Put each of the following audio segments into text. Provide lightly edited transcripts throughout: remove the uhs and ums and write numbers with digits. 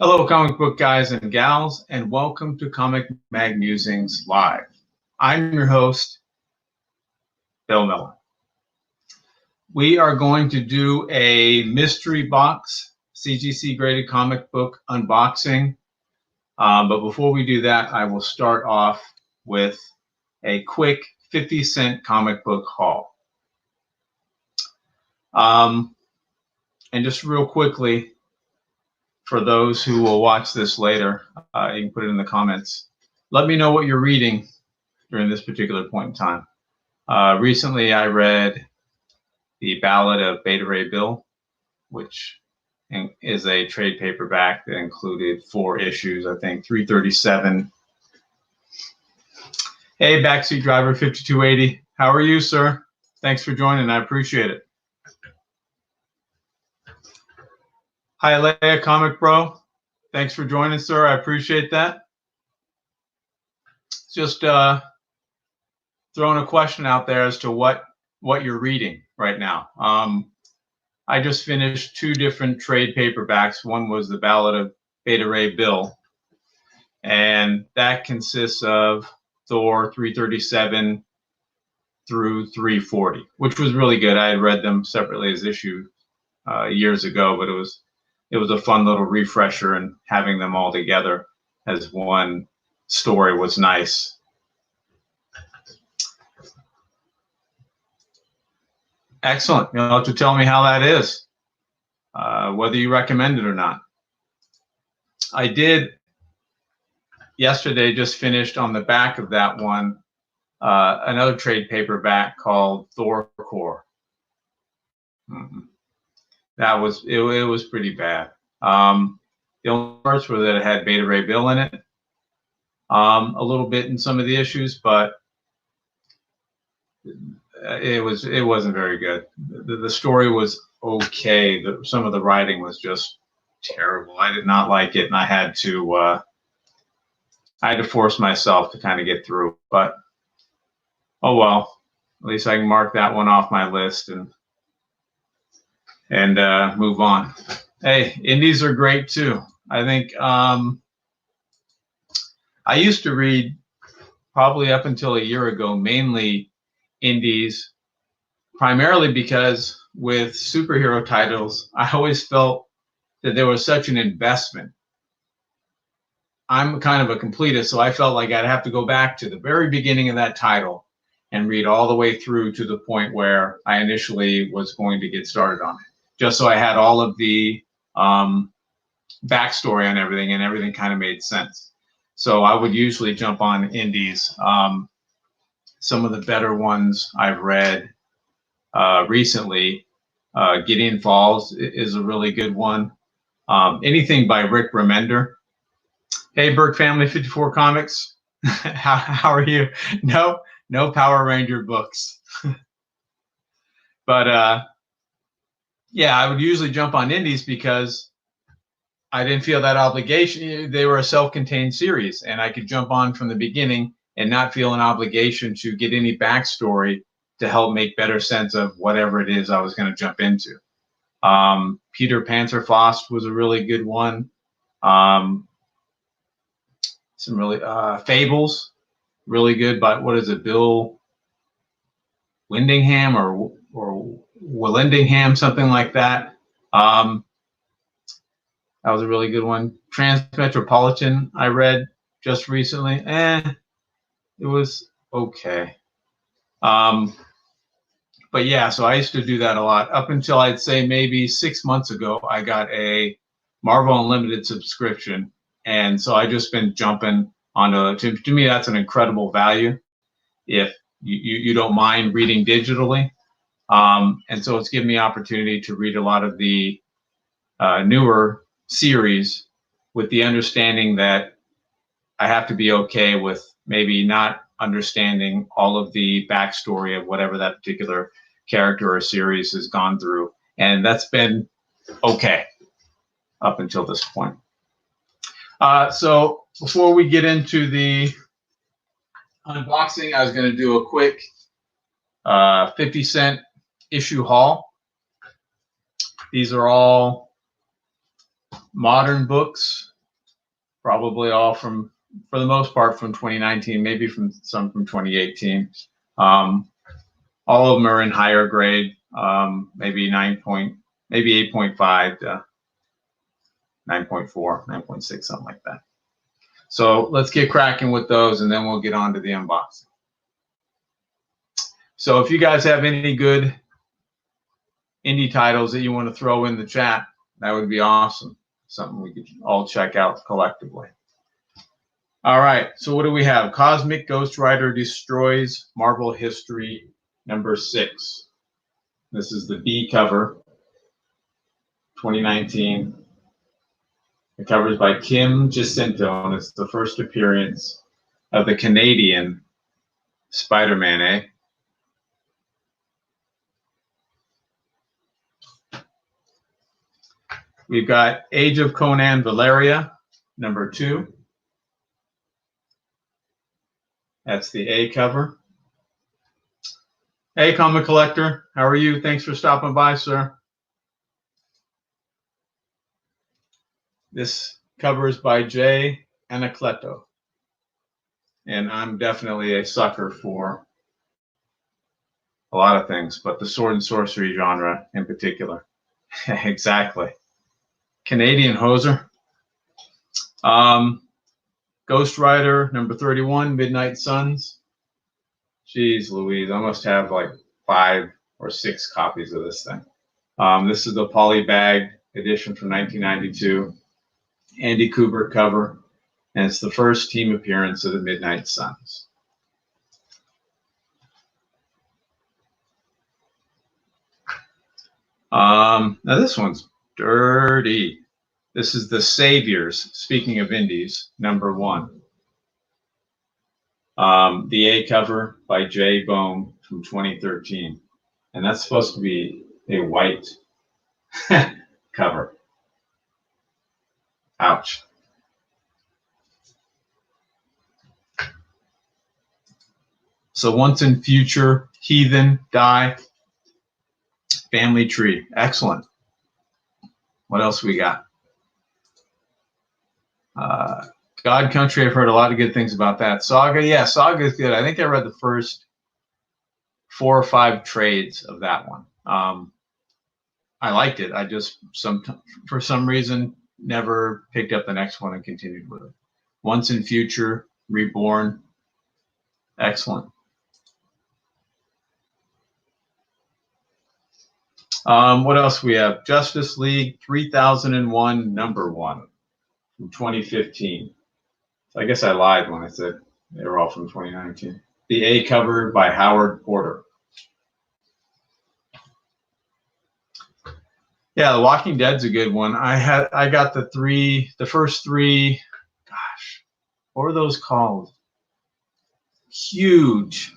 Hello, comic book guys and gals, and welcome to Comic Mag Musings Live. I'm your host, Bill Miller. We are going to do a mystery box CGC graded comic book unboxing. But before we do that, I will start off with a quick 50-cent comic book haul. And just real quickly, for those who will watch this later, you can put it in the comments. Let me know what you're reading during this particular point in time. Recently, I read The Ballad of Beta Ray Bill, which is a trade paperback that included 4 issues, I think, 337. Hey, Backseat Driver 5280. How are you, sir? Thanks for joining. I appreciate it. Hi, Leia Comic Bro. Thanks for joining, sir. I appreciate that. Just throwing a question out there as to what you're reading right now. I just finished 2 different trade paperbacks. One was The Ballad of Beta Ray Bill, and that consists of Thor 337 through 340, which was really good. I had read them separately as issues years ago, but it was a fun little refresher, and having them all together as one story was nice. Excellent. You'll have to tell me how that is, whether you recommend it or not. I did yesterday, just finished on the back of that one, another trade paperback called Thor Core. That was it was pretty bad. The only parts were that it had Beta Ray Bill in it, a little bit in some of the issues, but it wasn't very good. The story was okay. Some of the writing was just terrible. I did not like it, and I had to force myself to kind of get through. But oh well, at least I can mark that one off my list and move on. Hey, indies are great too. I think I used to read, probably up until a year ago, mainly indies, primarily because with superhero titles, I always felt that there was such an investment. I'm kind of a completist, so I felt like I'd have to go back to the very beginning of that title and read all the way through to the point where I initially was going to get started on it, just so I had all of the backstory on everything, and everything kind of made sense. So I would usually jump on indies. Some of the better ones I've read recently, Gideon Falls is a really good one. Anything by Rick Remender. Hey, Burke Family 54 Comics. how are you? No Power Ranger books. But yeah, I would usually jump on indies because I didn't feel that obligation. They were a self-contained series, and I could jump on from the beginning and not feel an obligation to get any backstory to help make better sense of whatever it is I was going to jump into. Peter Panzerfaust was a really good one. Some really Fables, really good. But what is it, Bill Windingham or Willendingham, something like that. That was a really good one. Transmetropolitan I read just recently. It was okay. But yeah, so I used to do that a lot up until I'd say maybe 6 months ago. I got a Marvel Unlimited subscription, and so I just been jumping onto. To me, that's an incredible value if you don't mind reading digitally. And so it's given me opportunity to read a lot of the newer series with the understanding that I have to be okay with maybe not understanding all of the backstory of whatever that particular character or series has gone through. And that's been okay up until this point. So before we get into the unboxing, I was going to do a quick 50-cent issue haul. These are all modern books probably all from, for the most part, from 2019, maybe some from 2018. All of them are in higher grade, maybe 8.5 to 9.4, 9.6, something like that. So let's get cracking with those, and then we'll get on to the unboxing. So if you guys have any good indie titles that you want to throw in the chat, that would be awesome. Something we could all check out collectively. All right, so what do we have? Cosmic Ghost Rider Destroys Marvel History #6. This is the B cover, 2019. The cover is by Kim Jacinto, and it's the first appearance of the Canadian Spider-Man, eh? We've got Age of Conan Valeria, #2. That's the A cover. Hey, Comic Collector, how are you? Thanks for stopping by, sir. This cover is by Jay Anacleto, and I'm definitely a sucker for a lot of things, but the sword and sorcery genre in particular. Exactly. Canadian hoser. Ghost Rider #31, Midnight Suns. Jeez Louise, I must have like 5 or 6 copies of this thing. This is the polybag edition from 1992. Andy Kubert cover, and it's the first team appearance of the Midnight Suns. Now this one's dirty. This is the Saviors, speaking of indies, #1. The A cover by Jay Bohm from 2013. And that's supposed to be a white cover. Ouch. So Once in Future, Heathen, Die, Family Tree. Excellent. What else we got? God Country, I've heard a lot of good things about that. Saga, yeah, Saga is good. I think I read the first 4 or 5 trades of that one. I liked it. I just, for some reason, never picked up the next one and continued with it. Once in Future, Reborn. Excellent. What else we have? Justice League 3001, #1 from 2015. So I guess I lied when I said they were all from 2019. The A cover by Howard Porter. Yeah, The Walking Dead's a good one. I got the first 3. Gosh, what were those called? Huge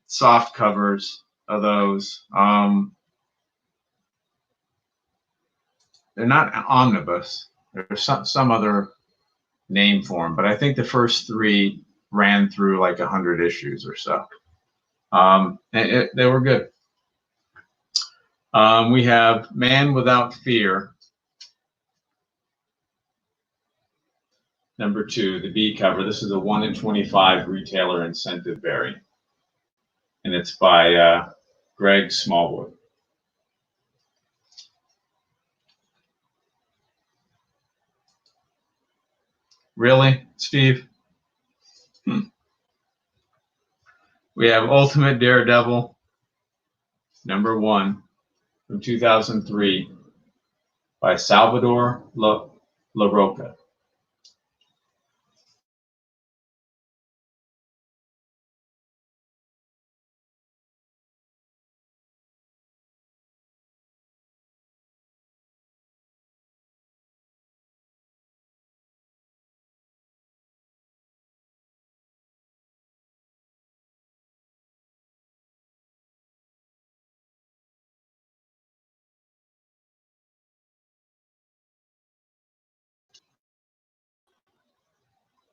soft covers of those. They're not omnibus. There's some other name for them, but I think the first 3 ran through like 100 issues or so. They were good. We have Man Without Fear, #2, the B cover. This is a 1 in 25 retailer incentive berry, and it's by Greg Smallwood. Really, Steve? We have Ultimate Daredevil, #1 from 2003 by Salvador La Roca.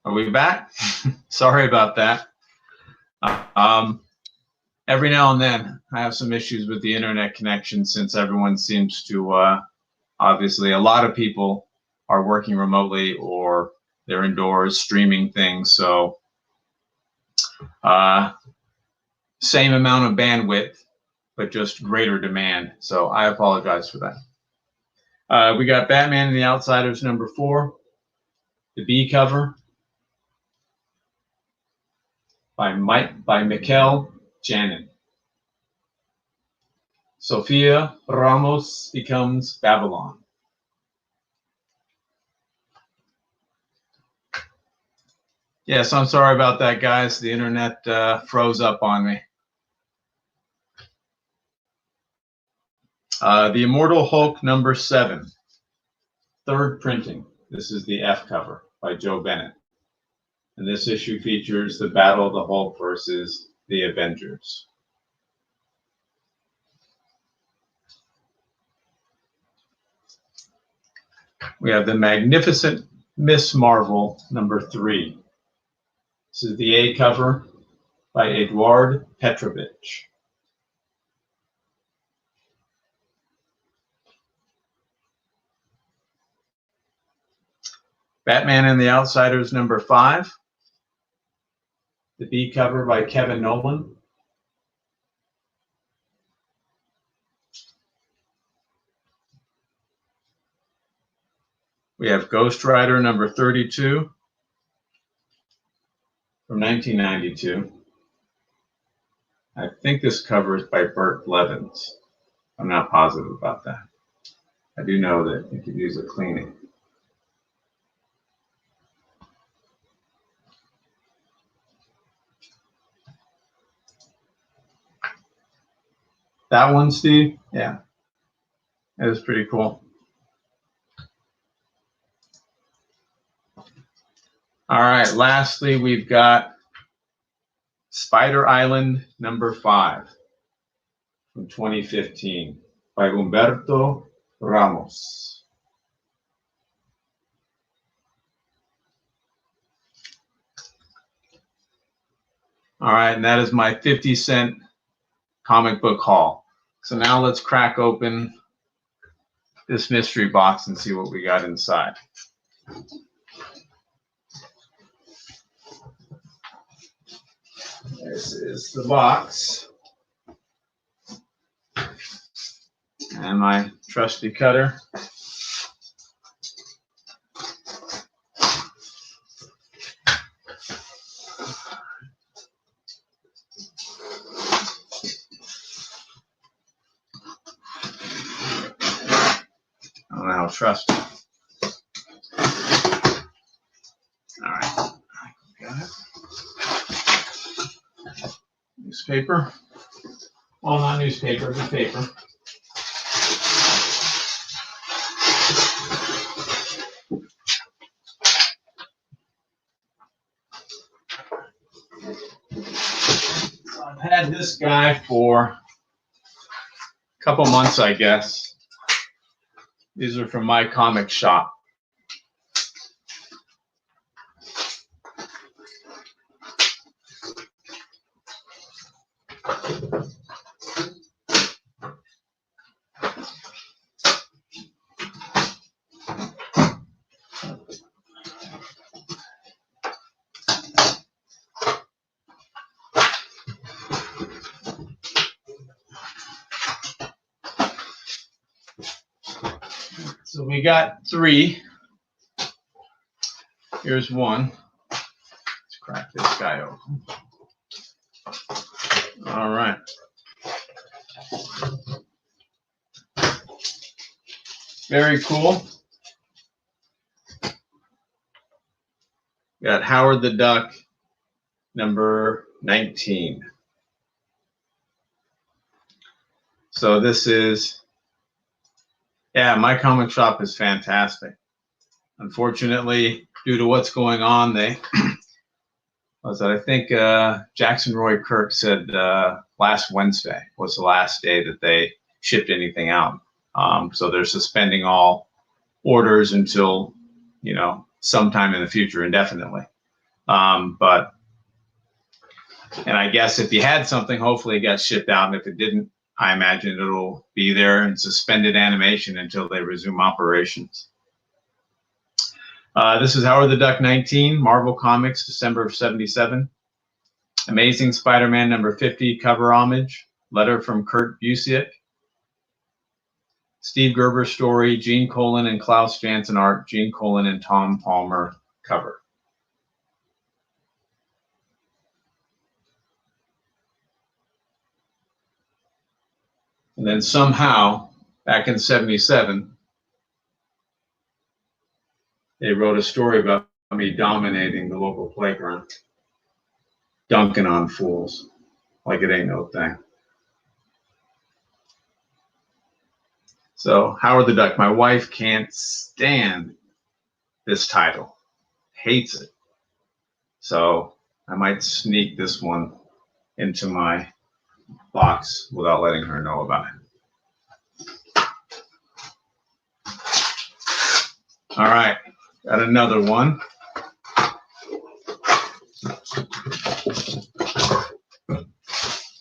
Are we back? Sorry about that. Every now and then I have some issues with the internet connection, since everyone seems to, obviously a lot of people are working remotely or they're indoors streaming things. So same amount of bandwidth, but just greater demand. So I apologize for that. We got Batman and the Outsiders #4, the B cover by Mikel Janin. Sofia Ramos becomes Babylon. Yes, I'm sorry about that, guys. The internet froze up on me. The Immortal Hulk #7, third printing. This is the F cover by Joe Bennett. And this issue features the Battle of the Hulk versus the Avengers. We have the Magnificent Miss Marvel #3. This is the A cover by Eduard Petrovich. Batman and the Outsiders #5. The B cover by Kevin Nolan. We have Ghost Rider #32 from 1992. I think this cover is by Burt Blevins. I'm not positive about that. I do know that it could use a cleaning. That one, Steve? Yeah. It was pretty cool. All right, lastly, we've got Spider Island #5 from 2015 by Humberto Ramos. All right, and that is my 50-cent comic book haul. So now let's crack open this mystery box and see what we got inside. This is the box. And my trusty cutter. I don't know how trusty. All right, got it. Newspaper. Well, not newspaper, but paper. I've had this guy for a couple months, I guess. These are from my comic shop. So we got 3. Here's one. Let's crack this guy open. All right. Very cool. Got Howard the Duck, #19. So this is, yeah, my comic shop is fantastic. Unfortunately, due to what's going on, I think Jackson Roy Kirk said last Wednesday was the last day that they shipped anything out. So they're suspending all orders until, sometime in the future, indefinitely. And I guess if you had something, hopefully it got shipped out. And if it didn't, I imagine it'll be there in suspended animation until they resume operations. This is Howard the Duck 19, Marvel Comics, December of 77. Amazing Spider-Man number 50, cover homage, letter from Kurt Busiek. Steve Gerber story, Gene Colan and Klaus Janson art, Gene Colan and Tom Palmer cover. And then somehow, back in 77, they wrote a story about me dominating the local playground, dunking on fools like it ain't no thing. So, Howard the Duck, my wife can't stand this title, hates it. So, I might sneak this one into my box without letting her know about it. All right, got another one.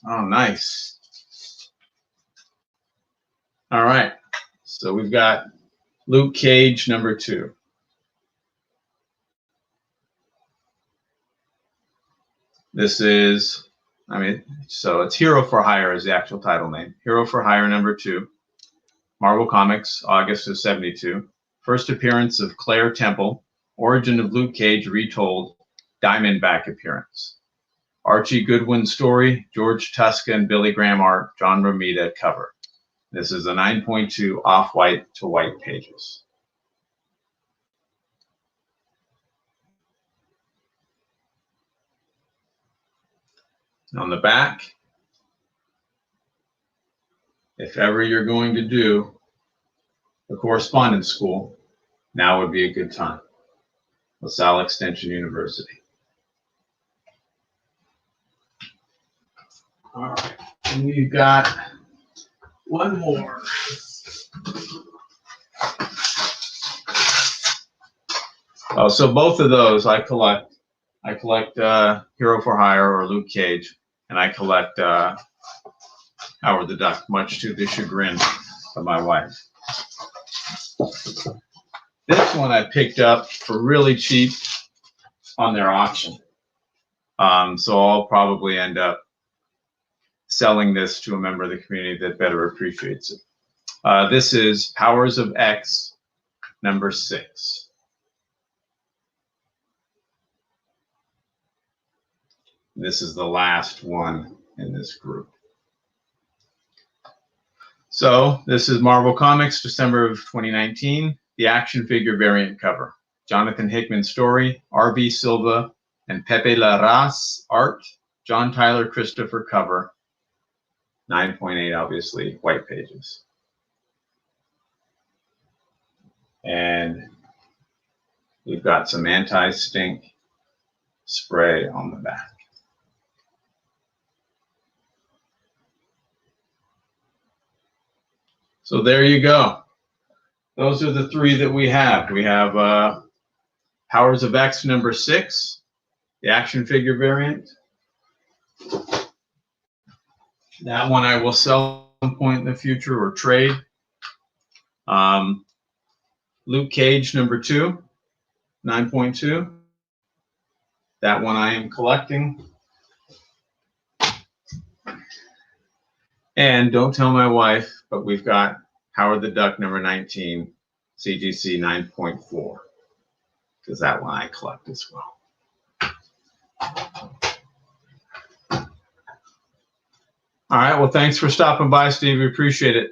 Oh, nice. All right, so we've got Luke Cage number 2. This is, so it's Hero for Hire is the actual title name. Hero for Hire number 2. Marvel Comics, August of 72. First appearance of Claire Temple. Origin of Luke Cage retold. Diamondback appearance. Archie Goodwin story. George Tuska and Billy Graham art. John Romita cover. This is a 9.2 off-white to white pages. On the back, if ever you're going to do a correspondence school, now would be a good time. LaSalle Extension University. All right, and we've got one more. Oh, so both of those I collect. I collect Hero for Hire or Luke Cage, and I collect Howard the Duck, much to the chagrin of my wife. This one I picked up for really cheap on their auction. So I'll probably end up selling this to a member of the community that better appreciates it. This is Powers of X, number 6. This is the last one in this group. So this is Marvel Comics, December of 2019, the action figure variant cover. Jonathan Hickman story, R.B. Silva and Pepe Larraz art, John Tyler Christopher cover, 9.8 obviously, white pages. And we've got some anti-stink spray on the back. So there you go. Those are the 3 that we have. We have Powers of X number 6, the action figure variant. That one I will sell at some point in the future or trade. Luke Cage number 2, 9.2. That one I am collecting. And don't tell my wife, but we've got Howard the Duck number 19, CGC 9.4, because that one I collect as well. All right, well, thanks for stopping by, Steve. We appreciate it.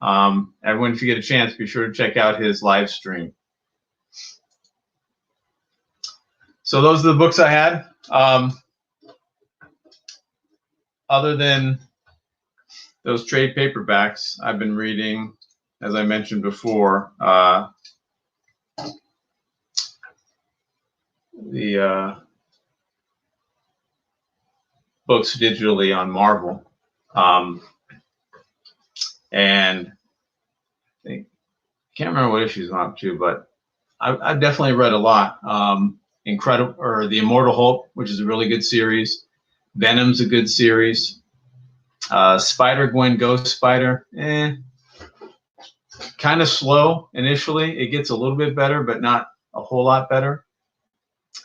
Everyone, if you get a chance, be sure to check out his live stream. So those are the books I had. Other than those trade paperbacks, I've been reading, as I mentioned before, the books digitally on Marvel. And I can't remember what issues I'm up to, but I've definitely read a lot. Incredible, or The Immortal Hulk, which is a really good series. Venom's a good series. Spider-Gwen Ghost Spider, kind of slow initially. It gets a little bit better, but not a whole lot better.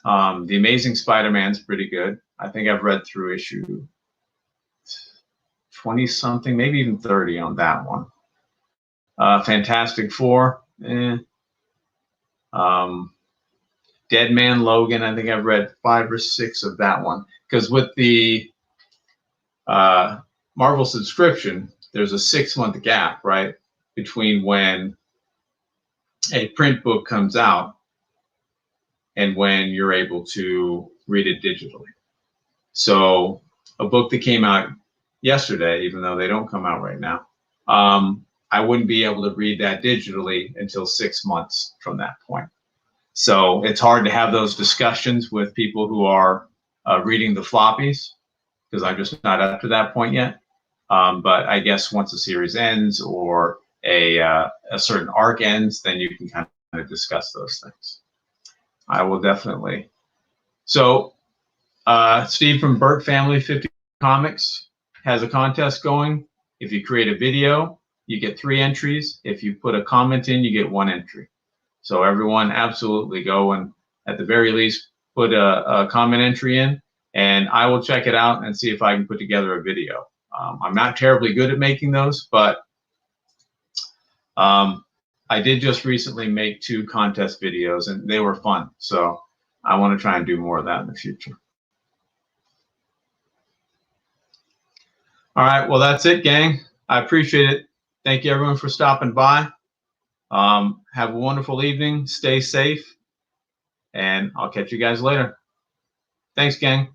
The Amazing Spider-Man's pretty good. I think I've read through issue 20 something, maybe even 30 on that one. Fantastic Four, Dead Man Logan, I think I've read 5 or 6 of that one. Because with the Marvel subscription, there's a 6-month gap, right, between when a print book comes out and when you're able to read it digitally. So a book that came out yesterday, even though they don't come out right now, I wouldn't be able to read that digitally until 6 months from that point. So it's hard to have those discussions with people who are reading the floppies, because I'm just not up to that point yet. But I guess once the series ends or a certain arc ends, then you can kind of discuss those things. I will definitely. So Steve from Burt Family 50 Comics has a contest going. If you create a video, you get 3 entries. If you put a comment in, you get 1 entry. So everyone absolutely go and at the very least put a comment entry in, and I will check it out and see if I can put together a video. I'm not terribly good at making those, but I did just recently make 2 contest videos and they were fun. So I want to try and do more of that in the future. All right, well, that's it, gang. I appreciate it. Thank you, everyone, for stopping by. Have a wonderful evening. Stay safe, and I'll catch you guys later. Thanks, gang.